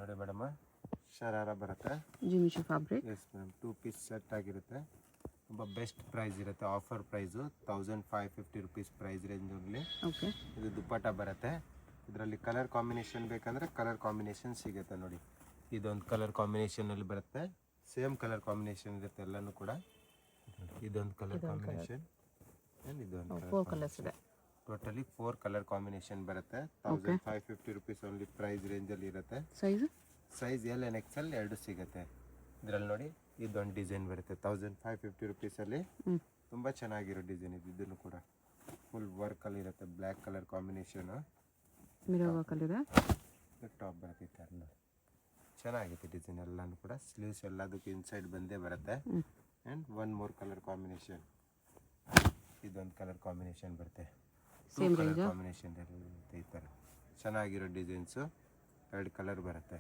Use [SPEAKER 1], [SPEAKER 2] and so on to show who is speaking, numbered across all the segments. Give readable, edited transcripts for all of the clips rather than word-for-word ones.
[SPEAKER 1] ನೋಡಿ ಮೇಡಮ್ ಶರಾರ ಬರುತ್ತೆ.
[SPEAKER 2] ಜಿಮಿಚು fabric.
[SPEAKER 1] Yes madam 2 piece set ಆಗಿರುತ್ತೆ. ತುಂಬ ಬೆಸ್ಟ್ ಪ್ರೈಸ್ ಇರುತ್ತೆ. ಆಫರ್ ಪ್ರೈಸು 1550 ರುಪೀಸ್ ಪ್ರೈಸ್ ರೇಂಜಲ್ಲಿ.
[SPEAKER 2] ಓಕೆ.
[SPEAKER 1] ಇದು ದುಪ್ಪಟ್ಟ ಬರುತ್ತೆ. ಇದರಲ್ಲಿ ಕಲರ್ ಕಾಂಬಿನೇಷನ್ ಬೇಕಂದರೆ ಕಲರ್ ಕಾಂಬಿನೇಷನ್ ಸಿಗುತ್ತೆ ನೋಡಿ. ಇದೊಂದು ಕಲರ್ ಕಾಂಬಿನೇಷನಲ್ಲಿ ಬರುತ್ತೆ. ಸೇಮ್ ಕಲರ್ ಕಾಂಬಿನೇಷನ್ ಇರುತ್ತೆ ಎಲ್ಲನೂ ಕೂಡ. ಇದೊಂದು ಕಲರ್ ಕಾಂಬಿನೇಷನ್ ಆ್ಯಂಡ್ ಇದೊಂದು
[SPEAKER 2] ಕಲರ್ಸ್ ಇದೆ.
[SPEAKER 1] ಟೋಟಲಿ 4 ಕಲರ್ ಕಾಂಬಿನೇಷನ್ ಬರುತ್ತೆ. 1550 ರುಪೀಸ್ ಓನ್ಲಿ ಪ್ರೈಸ್ ರೇಂಜಲ್ಲಿ ಇರುತ್ತೆ. ಸೈಜ್ ಎಲ್ ಆ್ಯಂಡ್ ಎಕ್ಸೆಲ್ ಎರಡು ಸಿಗುತ್ತೆ. ಇದರಲ್ಲಿ ನೋಡಿ ಇದೊಂದು ಡಿಸೈನ್ ಬರುತ್ತೆ 1550 ರುಪೀಸಲ್ಲಿ. ತುಂಬ ಚೆನ್ನಾಗಿರೋ ಡಿಸೈನ್ ಇದು. ಇದನ್ನು ಕೂಡ ಫುಲ್ ವರ್ಕಲ್ಲಿ ಇರುತ್ತೆ. ಬ್ಲ್ಯಾಕ್ ಕಲರ್ ಕಾಂಬಿನೇಷನು ಟಾಪ್ ಬರುತ್ತೆ ಈ ಥರ ನೋಡಿ. ಚೆನ್ನಾಗಿದೆ ಡಿಸೈನ್ ಎಲ್ಲನೂ ಕೂಡ. ಸ್ಲೀವ್ಸ್ ಎಲ್ಲದಕ್ಕೂ ಇನ್ಸೈಡ್ ಬಂದೇ ಬರುತ್ತೆ. And one more colour combination. ಇದೊಂದು ಕಲರ್ ಕಾಂಬಿನೇಷನ್ ಬರುತ್ತೆ. ಕಲರ್ ಕಾಂಬಿನೇಷನ್ ಇರುತ್ತೆ ಈ ಥರ. ಚೆನ್ನಾಗಿರೋ ಡಿಸೈನ್ಸು. 2 ಕಲರ್ ಬರುತ್ತೆ.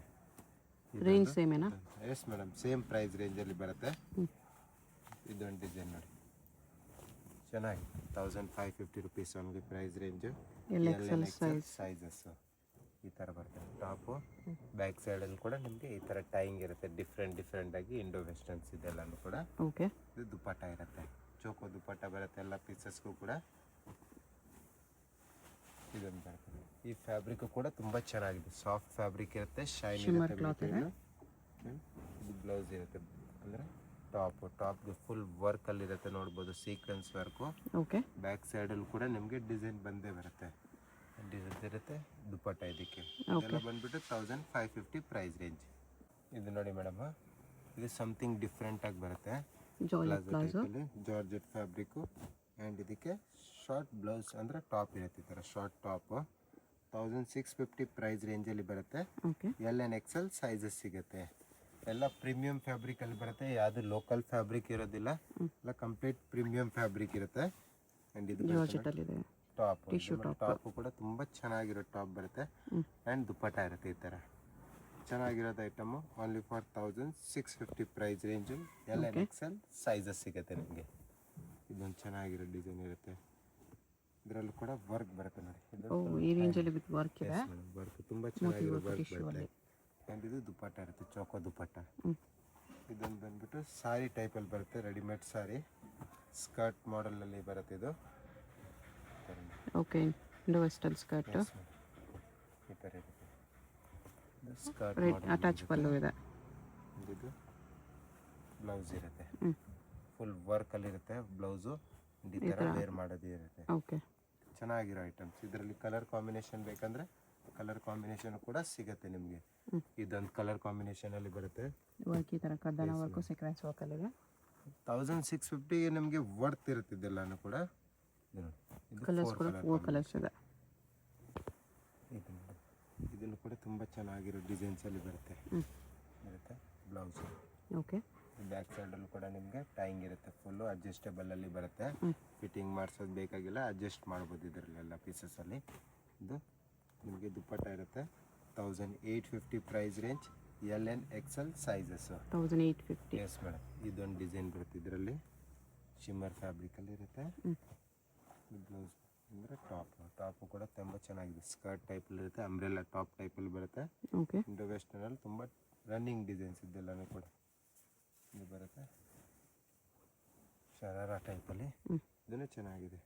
[SPEAKER 2] ರೇಂಜ್ ಸೇಮೇನಾ?
[SPEAKER 1] ಎಸ್ ಮೇಡಮ್ ಸೇಮ್ ಪ್ರೈಸ್ ರೇಂಜಲ್ಲಿ ಬರುತ್ತೆ. ಇದೊಂದು ಡಿಸೈನ್ ನೋಡಿ ಚೆನ್ನಾಗಿ 1550 rupees only price range. Sizes ಈ ಥರ ಬರುತ್ತೆ. ಟಾಪು ಬ್ಯಾಕ್ ಸೈಡಲ್ಲಿ ಕೂಡ ನಿಮಗೆ ಈ ಥರ ಟೈಯಿಂಗ್ ಇರುತ್ತೆ. ಡಿಫ್ರೆಂಟಾಗಿ ಇಂಡೋ ವೆಸ್ಟರ್ನ್ಸ್ ಇದೆಲ್ಲನೂ ಕೂಡ.
[SPEAKER 2] ಓಕೆ.
[SPEAKER 1] ಇದು ದುಪ್ಪಟ್ಟ ಇರುತ್ತೆ. ಚೋಕೋ ದುಪ್ಪಟ್ಟ ಬರುತ್ತೆ ಎಲ್ಲ ಪೀಸಸ್ಗೂ ಕೂಡ. ಇದೊಂದು ಬರ್ತದೆ. ಈ ಫ್ಯಾಬ್ರಿಕ್ ಕೂಡ ತುಂಬ ಚೆನ್ನಾಗಿದೆ. ಸಾಫ್ಟ್ ಫ್ಯಾಬ್ರಿಕ್ ಇರುತ್ತೆ. ಶೈನ್ ಇರುತ್ತೆ. ಇದು ಬ್ಲೌಸ್ ಇರುತ್ತೆ. ಅಂದರೆ ಟಾಪ್ಗೆ ಫುಲ್ ವರ್ಕಲ್ಲಿರುತ್ತೆ ನೋಡ್ಬೋದು. Sequence work.
[SPEAKER 2] ಓಕೆ.
[SPEAKER 1] ಬ್ಯಾಕ್ ಸೈಡಲ್ಲಿ ಕೂಡ ನಿಮಗೆ ಡಿಸೈನ್ ಬಂದೇ ಬರುತ್ತೆ. ಡಿಸೈನ್ ಇರುತ್ತೆ. ದುಪ್ಪಟ್ಟ ಇದಕ್ಕೆ ಇದೆಲ್ಲ ಬಂದುಬಿಟ್ಟು 1550 ಪ್ರೈಸ್ ರೇಂಜ್. ಇದು ನೋಡಿ ಮೇಡಮ್ ಇದು ಸಮಥಿಂಗ್ ಡಿಫ್ರೆಂಟಾಗಿ ಬರುತ್ತೆ. Georgette fabric. ಆ್ಯಂಡ್ ಇದಕ್ಕೆ ಶಾರ್ಟ್ ಬ್ಲೌಸ್ ಅಂದರೆ ಟಾಪ್ ಇರುತ್ತೆ ಈ ಥರ ಶಾರ್ಟ್ ಟಾಪು. 1650 ಪ್ರೈಸ್ ರೇಂಜಲ್ಲಿ ಬರುತ್ತೆ. ಎಲ್ ಆ್ಯಂಡ್ ಎಕ್ಸೆಲ್ ಸೈಜಸ್ ಸಿಗುತ್ತೆ. ಎಲ್ಲ ಪ್ರೀಮಿಯಂ ಫ್ಯಾಬ್ರಿಕಲ್ಲಿ ಬರುತ್ತೆ. ಯಾವುದು ಲೋಕಲ್ ಫ್ಯಾಬ್ರಿಕ್ ಇರೋದಿಲ್ಲ. ಎಲ್ಲ ಕಂಪ್ಲೀಟ್ ಪ್ರೀಮಿಯಂ ಫ್ಯಾಬ್ರಿಕ್ ಇರುತ್ತೆ. ಆ್ಯಂಡ್ ಇದು ಟಾಪು ಕೂಡ ತುಂಬ ಚೆನ್ನಾಗಿರೋ ಟಾಪ್ ಬರುತ್ತೆ. ಆ್ಯಂಡ್ ದುಪ್ಪಟ್ಟ ಇರುತ್ತೆ ಈ ಥರ. ಚೆನ್ನಾಗಿರೋದು item only for 1650 price range. L and XL sizes ಸಿಗುತ್ತೆ ನಿಮಗೆ. ಇದೊಂದು ಚೆನ್ನಾಗಿರೋ ಡಿಸೈನ್ ಇರುತ್ತೆ. ಇದರಲ್ಲೂ ಕೂಡ ವರ್ಕ್ ಬರುತ್ತೆ ನೋಡಿ. ವರ್ಕ್ ತುಂಬ ಚೆನ್ನಾಗಿರೋ ವರ್ಕ್ ಬರುತ್ತೆ. ಆ್ಯಂಡ್ ಇದು ದುಪ್ಪಟ್ಟ ಇರುತ್ತೆ. ಚೋಕೋ ದುಪ್ಪಟ್ಟ. ಇದೊಂದು ಬಂದ್ಬಿಟ್ಟು ಸಾರಿ ಟೈಪಲ್ಲಿ ಬರುತ್ತೆ. ರೆಡಿಮೇಡ್ ಸಾರಿ ಸ್ಕರ್ಟ್ ಮಾಡೆಲಲ್ಲಿ ಬರುತ್ತೆ ಇದು.
[SPEAKER 2] ಓಕೆ. ಇಂಡೋ ವೆಸ್ಟರ್ನ್ ಸ್ಕರ್ಟ್
[SPEAKER 1] ಈ ಥರ ಇರುತ್ತೆ. ಸ್ಕರ್ಟ್
[SPEAKER 2] ಅಟ್ಯಾಚ್ ಪಲ್ಲು ಇದೆ.
[SPEAKER 1] ಇದು ಬ್ಲೌಸ್ ಇರುತ್ತೆ. ಫುಲ್ ವರ್ಕಲ್ಲಿರುತ್ತೆ ಬ್ಲೌಸು. ಈ ಥರ ವೇರ್ ಮಾಡೋದು ಇರುತ್ತೆ.
[SPEAKER 2] ಓಕೆ.
[SPEAKER 1] ಚೆನ್ನಾಗಿರೋ ಐಟಮ್ಸ್. ಇದರಲ್ಲಿ ಕಲರ್ ಕಾಂಬಿನೇಷನ್ ಬೇಕಂದರೆ ಕಲರ್ ಕಾಂಬಿನೇಷನ್ ಕೂಡ ಸಿಗುತ್ತೆ ನಿಮಗೆ. ಇದೊಂದು ಕಲರ್ ಕಾಂಬಿನೇಷನಲ್ಲಿ ಬರುತ್ತೆ.
[SPEAKER 2] ಈ ಥರ ಕಡ್ಡಾನ ವರ್ಕು ಸೀಕ್ವೆನ್ಸ್ ವರ್ಕಲ್ಲಿದೆ.
[SPEAKER 1] 1650ಗೆ ನಿಮಗೆ ವರ್ತ್ ಇರುತ್ತೆ ಇದೆಲ್ಲನೂ ಕೂಡ.
[SPEAKER 2] ಕಲರ್ಸ್ ಕೂಡ 4 ಕಲರ್ಸ್ ಇದೆ.
[SPEAKER 1] ಇದನ್ನು ಕೂಡ ತುಂಬ ಚೆನ್ನಾಗಿರೋ ಡಿಸೈನ್ಸಲ್ಲಿ ಬರುತ್ತೆ. ಬ್ಲೌಸ್.
[SPEAKER 2] ಓಕೆ.
[SPEAKER 1] ಬ್ಯಾಕ್ ಸೈಡಲ್ಲೂ ಕೂಡ ನಿಮಗೆ ಟೈಯಿಂಗ್ ಇರುತ್ತೆ. ಫುಲ್ಲು ಅಡ್ಜಸ್ಟೇಬಲಲ್ಲಿ ಬರುತ್ತೆ. ಫಿಟ್ಟಿಂಗ್ ಮಾಡಿಸೋದು ಬೇಕಾಗಿಲ್ಲ. ಅಡ್ಜಸ್ಟ್ ಮಾಡ್ಬೋದು ಇದರಲ್ಲೆಲ್ಲ ಪೀಸಸಲ್ಲಿ. ಇದು ನಿಮಗೆ ದುಪ್ಪಟ್ಟ ಇರುತ್ತೆ. 1850 price range. L and XL sizes.
[SPEAKER 2] 1850.
[SPEAKER 1] Yes madam. ಇದೊಂದು ಡಿಸೈನ್ ಬರುತ್ತೆ. ಇದರಲ್ಲಿ ಶಿಮ್ಮರ್ ಫ್ಯಾಬ್ರಿಕಲ್ಲಿ ಇರುತ್ತೆ. ಬ್ಲೌಸ್ ಅಂದರೆ ಟಾಪು ಕೂಡ ತುಂಬ ಚೆನ್ನಾಗಿದೆ. ಸ್ಕರ್ಟ್ ಟೈಪಲ್ಲಿ ಇರುತ್ತೆ. ಅಂಬ್ರೆಲ್ಲಾ ಟಾಪ್ ಟೈಪಲ್ಲಿ ಬರುತ್ತೆ. ಇಂಡೋ ವೆಸ್ಟರ್ನಲ್ಲಿ ತುಂಬ ರನ್ನಿಂಗ್ ಡಿಸೈನ್ಸ್ ಇದೆಲ್ಲನೂ ಕೂಡ ಇದು ಬರುತ್ತೆ. ಶರಾರ ಟೈಪಲ್ಲಿ ಇದನ್ನು ಚೆನ್ನಾಗಿದೆ.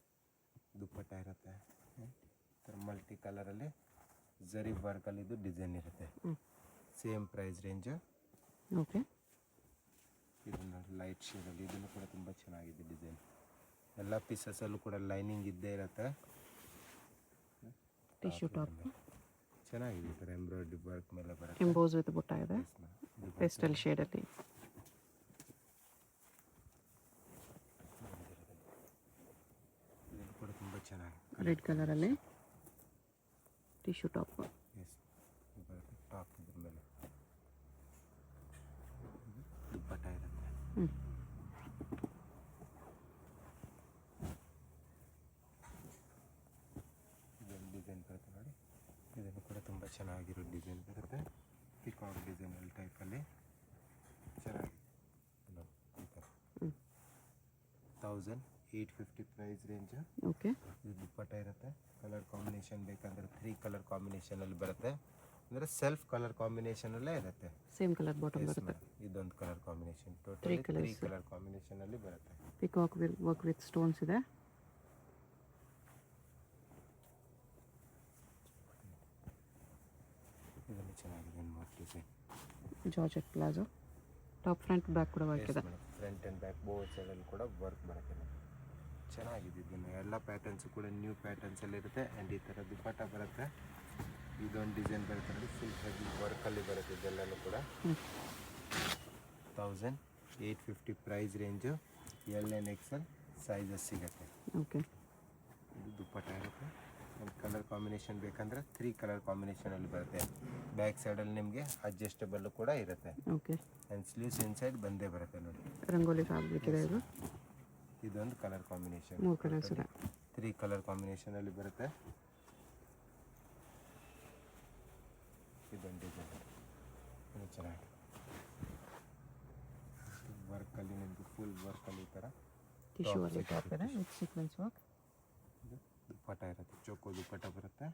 [SPEAKER 1] ದುಪ್ಪಟ್ಟ ಇರುತ್ತೆ. ಮಲ್ಟಿ ಕಲರಲ್ಲಿ ಝರಿ ವರ್ಕಲ್ಲಿ ಇದು ಡಿಸೈನ್ ಇರುತ್ತೆ. Same price range.
[SPEAKER 2] ಓಕೆ.
[SPEAKER 1] ಇದನ್ನು ಲೈಟ್ ಶೇಡಲ್ಲಿ ಇದನ್ನು ಕೂಡ ತುಂಬ ಚೆನ್ನಾಗಿದೆ ಡಿಸೈನ್. ಎಲ್ಲ ಪೀಸಸಲ್ಲೂ ಕೂಡ ಲೈನಿಂಗ್ ಇದ್ದೇ ಇರುತ್ತೆ.
[SPEAKER 2] ಟಿಶ್ಯೂ ಟಾಪ್
[SPEAKER 1] ಚೆನ್ನಾಗಿದೆ. ಈ ಥರ ಎಂಬ್ರಾಯ್ಡ್ರಿ ವರ್ಕ್ ಮೇಲೆ ಬರುತ್ತೆ.
[SPEAKER 2] ಎಂಬೋಸ್ ವಿತ್ ಬುಟ್ಟ ಇದೆ. ಪೇಸ್ಟಲ್ ಶೇಡಲ್ಲಿ.
[SPEAKER 1] ಇದು ಕೂಡ ತುಂಬ ಚೆನ್ನಾಗಿದೆ.
[SPEAKER 2] ರೆಡ್ ಕಲರಲ್ಲಿ ಟಿಶ್ಯೂ ಟಾಪ್.
[SPEAKER 1] ಎಸ್ ಬರುತ್ತೆ. ಟಾಪ್ ಇದ್ರ ಮೇಲೆ ದುಪ್ಪಟ್ಟ ಇರುತ್ತೆ. ಇದೊಂದು ಡಿಸೈನ್ ಬರುತ್ತೆ ನೋಡಿ. ಇದನ್ನು ಕೂಡ ತುಂಬ ಚೆನ್ನಾಗಿರೋ ಡಿಸೈನ್ ಬರುತ್ತೆ. ಪಿಕಾಕ್ ಡಿಸೈನಲ್ಲಿ ಟೈಪಲ್ಲಿ ಚೆನ್ನಾಗಿದೆ. ಈ ಥರ 1850 ಪ್ರೈಸ್ ರೇಂಜ್.
[SPEAKER 2] ಓಕೆ.
[SPEAKER 1] ಇದು ದುಪ್ಪಟ್ಟ ಇರುತ್ತೆ. ಕಲರ್ ಕಾಂಬಿನೇಷನ್ ಬೇಕಂದರೆ 3 ಕಲರ್ ಕಾಂಬಿನೇಷನಲ್ಲಿ ಬರುತ್ತೆ. ಅಂದರೆ ಸೆಲ್ಫ್ ಕಲರ್ ಕಾಂಬಿನೇಷನಲ್ಲೇ ಇರುತ್ತೆ.
[SPEAKER 2] ಸೇಮ್ ಕಲರ್ ಬಾಟಮ್ ಬರುತ್ತೆ.
[SPEAKER 1] ಇದೊಂದು ಕಲರ್ ಕಾಂಬಿನೇಷನ್, ಟೋಟಲಿ 3 ಕಲರ್ ಕಾಂಬಿನೇಷನಲ್ಲಿ ಬರುತ್ತೆ.
[SPEAKER 2] ಪಿಕಾಕ್ ವರ್ಕ್ ವಿತ್ ಸ್ಟೋನ್ಸ್ ಇದೆ.
[SPEAKER 1] ಇದನ್ನು ಚೆನ್ನಾಗಿದೆ design.
[SPEAKER 2] Georgette palazzo, top front back ಕೂಡ ವರ್ಕ್ ಇದೆ.
[SPEAKER 1] ಫ್ರಂಟ್ ಆ್ಯಂಡ್ ಬ್ಯಾಕ್ ಬೋತ್ ಸೈಡಲ್ಲಿ ಕೂಡ ವರ್ಕ್ ಬರುತ್ತೆ. ಚೆನ್ನಾಗಿದೆ. ಇದನ್ನು ಎಲ್ಲ ಪ್ಯಾಟರ್ನ್ಸು ಕೂಡ ನ್ಯೂ ಪ್ಯಾಟರ್ನ್ಸಲ್ಲಿ ಇರುತ್ತೆ. ಆ್ಯಂಡ್ ಈ ಥರ ದುಪ್ಪಟ್ಟ ಬರುತ್ತೆ. ಇದೊಂದು ಡಿಸೈನ್ ಬರುತ್ತೆ ನೋಡಿ, ಫುಲ್ ಹೆವಿ ವರ್ಕಲ್ಲಿ ಬರುತ್ತೆ. ಇದೆಲ್ಲನೂ ಕೂಡ 1850 price range. L and XL sizes ಸಿಗುತ್ತೆ.
[SPEAKER 2] ಓಕೆ,
[SPEAKER 1] ಇದು ದುಪ್ಪಟ್ಟ ಇರುತ್ತೆ. ಒಂದು ಕಲರ್ ಕಾಂಬಿನೇಷನ್ ಬೇಕಂದರೆ 3 ಕಲರ್ ಕಾಂಬಿನೇಷನಲ್ಲಿ ಬರುತ್ತೆ. ಬ್ಯಾಕ್ ಸೈಡಲ್ಲಿ ನಿಮಗೆ ಅಡ್ಜಸ್ಟಬಲ್ ಕೂಡ ಇರುತ್ತೆ.
[SPEAKER 2] ಓಕೆ,
[SPEAKER 1] ಆ್ಯಂಡ್ ಸ್ಲೀವ್ಸ್ ಇನ್ಸೈಡ್ ಬಂದೇ ಬರುತ್ತೆ ನೋಡಿ.
[SPEAKER 2] ರಂಗೋಲಿ ಫ್ಯಾಬ್ರಿಕ್ ಇದೆ ಇದು.
[SPEAKER 1] ಇದೊಂದು ಕಲರ್ ಕಾಂಬಿನೇಷನ್,
[SPEAKER 2] 3 ಕಲರ್ಸ್ ಇದೆ.
[SPEAKER 1] 3 ಕಲರ್ ಕಾಂಬಿನೇಷನಲ್ಲಿ ಬರುತ್ತೆ. ಇದೊಂದು ಡಿಸೈನ್ ಇದು ಚೆನ್ನಾಗಿದೆ. ವರ್ಕಲ್ಲಿ ನಿಮಗೆ ಫುಲ್ ವರ್ಕಲ್ಲಿ ಈ ಥರ
[SPEAKER 2] ಟಿಶ್ಯೂ ಅಲ್ಲಿ ಟಾಪ್ ಇದೆ ವಿತ್ ಸೀಕ್ವೆನ್ಸ್ ವರ್ಕ್.
[SPEAKER 1] ದುಪ್ಪಟ್ಟ ಇರುತ್ತೆ, ಚೋಕೋ ದುಪ್ಪಟ್ಟ ಬರುತ್ತೆ.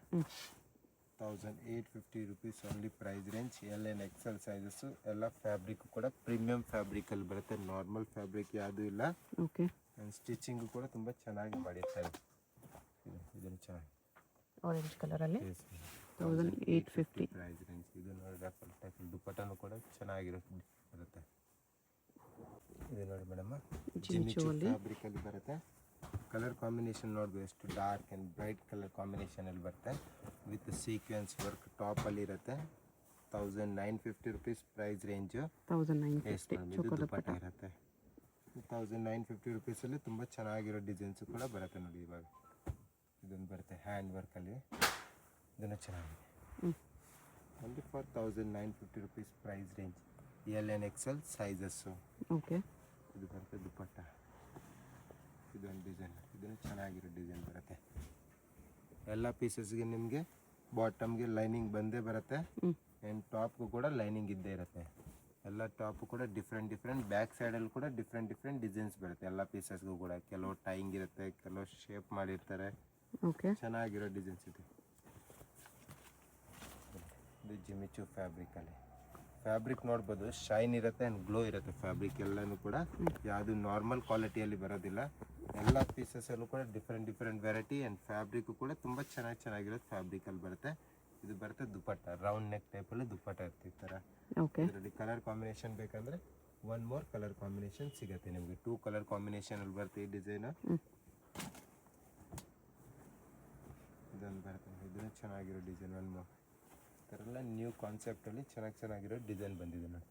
[SPEAKER 1] 1850 rupees only price range. L and XL sizes. ಎಲ್ಲ ಫ್ಯಾಬ್ರಿಕ್ ಕೂಡ ಪ್ರೀಮಿಯಂ ಫ್ಯಾಬ್ರಿಕಲ್ಲಿ ಬರುತ್ತೆ, ನಾರ್ಮಲ್ ಫ್ಯಾಬ್ರಿಕ್ ಯಾವುದೂ ಇಲ್ಲ.
[SPEAKER 2] ಓಕೆ,
[SPEAKER 1] ಆ್ಯಂಡ್ ಸ್ಟಿಚಿಂಗು ಕೂಡ ತುಂಬ ಚೆನ್ನಾಗಿ ಮಾಡಿರ್ತಾರೆ. ಇದನ್ನು ಚೆನ್ನಾಗಿ
[SPEAKER 2] ಆರೆಂಜ್ ಕಲರಲ್ಲಿ 1850
[SPEAKER 1] ಪ್ರೈಸ್ ರೇಂಜ್. ಇದು ನೋಡಿ ರಫಲ್ ಟೈಪ್ ದುಪ್ಪಟ್ಟನೂ ಕೂಡ ಚೆನ್ನಾಗಿರುತ್ತೆ. ಇದು ನೋಡಿ ಮೇಡಮ್, ಜಿಮಿಚು ಫ್ಯಾಬ್ರಿಕಲ್ಲಿ ಬರುತ್ತೆ. ಕಲರ್ ಕಾಂಬಿನೇಷನ್ ನೋಡ್ಬೋದು, ಎಷ್ಟು ಡಾರ್ಕ್ ಆ್ಯಂಡ್ ಬ್ರೈಟ್ ಕಲರ್ ಕಾಂಬಿನೇಷನಲ್ಲಿ ಬರುತ್ತೆ. ವಿತ್ ಸೀಕ್ವೆನ್ಸ್ ವರ್ಕ್ ಟಾಪಲ್ಲಿ ಇರುತ್ತೆ. 1950 ರುಪೀಸ್ ಪ್ರೈಸ್ ರೇಂಜು.
[SPEAKER 2] 1950
[SPEAKER 1] ಇದು ದುಪ್ಪಟ್ಟ ಇರುತ್ತೆ. 1950 ರುಪೀಸಲ್ಲಿ ತುಂಬ ಚೆನ್ನಾಗಿರೋ ಡಿಸೈನ್ಸು ಕೂಡ ಬರುತ್ತೆ ನೋಡಿ. ಇವಾಗ ಇದೊಂದು ಬರುತ್ತೆ ಹ್ಯಾಂಡ್ ವರ್ಕಲ್ಲಿ, ಇದನ್ನು ಚೆನ್ನಾಗಿದೆ. Only for 1950 rupees price range. L and XL sizes.
[SPEAKER 2] Okay,
[SPEAKER 1] ಇದು ಬರುತ್ತೆ ದುಪ್ಪಟ್ಟ. ಇದೊಂದು ಡಿಸೈನ್, ಇದನ್ನು ಚೆನ್ನಾಗಿರೋ ಡಿಸೈನ್ ಬರುತ್ತೆ. ಎಲ್ಲ ಪೀಸಸ್ಗೆ ನಿಮಗೆ ಬಾಟಮ್ಗೆ ಲೈನಿಂಗ್ ಬಂದೇ ಬರುತ್ತೆ. ಆ್ಯಂಡ್ ಟಾಪ್ಗೂ ಕೂಡ ಲೈನಿಂಗ್ ಇದ್ದೇ ಇರುತ್ತೆ. ಎಲ್ಲ ಟಾಪು ಕೂಡ ಡಿಫ್ರೆಂಟ್ ಬ್ಯಾಕ್ ಸೈಡಲ್ಲಿ ಕೂಡ ಡಿಫ್ರೆಂಟ್ ಡಿಸೈನ್ಸ್ ಬರುತ್ತೆ. ಎಲ್ಲ ಪೀಸಸ್ಗೂ ಕೂಡ ಕೆಲವು ಟೈಯಿಂಗ್ ಇರುತ್ತೆ, ಕೆಲವು ಶೇಪ್ ಮಾಡಿರ್ತಾರೆ.
[SPEAKER 2] ಓಕೆ,
[SPEAKER 1] ಚೆನ್ನಾಗಿರೋ ಡಿಸೈನ್ಸ್ ಇದೆ. ಇದು ಜಿಮಿಚು ಫ್ಯಾಬ್ರಿಕಲ್ಲಿ. ಫ್ಯಾಬ್ರಿಕ್ ನೋಡ್ಬೋದು, ಶೈನ್ ಇರುತ್ತೆ ಆ್ಯಂಡ್ ಗ್ಲೋ ಇರುತ್ತೆ. ಫ್ಯಾಬ್ರಿಕ್ ಎಲ್ಲನೂ ಕೂಡ ಯಾವುದು ನಾರ್ಮಲ್ ಕ್ವಾಲಿಟಿಯಲ್ಲಿ ಬರೋದಿಲ್ಲ. ಎಲ್ಲ ಪೀಸಸಲ್ಲೂ ಕೂಡ ಡಿಫ್ರೆಂಟ್ ವೆರೈಟಿ ಆ್ಯಂಡ್ ಫ್ಯಾಬ್ರಿಕ್ಕು ಕೂಡ ತುಂಬ ಚೆನ್ನಾಗಿರೋದು ಫ್ಯಾಬ್ರಿಕಲ್ಲಿ ಬರುತ್ತೆ. ಇದು ಬರುತ್ತೆ ದುಪ್ಪಟ್ಟ, ರೌಂಡ್ ನೆಕ್ ಟೈಪಲ್ಲಿ ದುಪ್ಪಟ್ಟ ಇರುತ್ತೆ ಈ ಥರ.
[SPEAKER 2] ಓಕೆ,
[SPEAKER 1] ಇದರಲ್ಲಿ ಕಲರ್ ಕಾಂಬಿನೇಷನ್ ಬೇಕಂದರೆ 1 more ಕಲರ್ ಕಾಂಬಿನೇಷನ್ ಸಿಗುತ್ತೆ ನಿಮಗೆ. 2 ಕಲರ್ ಕಾಂಬಿನೇಷನಲ್ಲಿ ಬರುತ್ತೆ ಈ ಡಿಸೈನು. ಇದೊಂದು ಬರುತ್ತೆ, ಇದನ್ನು ಚೆನ್ನಾಗಿರೋ ಡಿಸೈನ್. 1 more ಈ ಥರ ಎಲ್ಲ ನ್ಯೂ ಕಾನ್ಸೆಪ್ಟಲ್ಲಿ ಚೆನ್ನಾಗಿರೋ ಡಿಸೈನ್ ಬಂದಿದೆ ನೋಡಿ.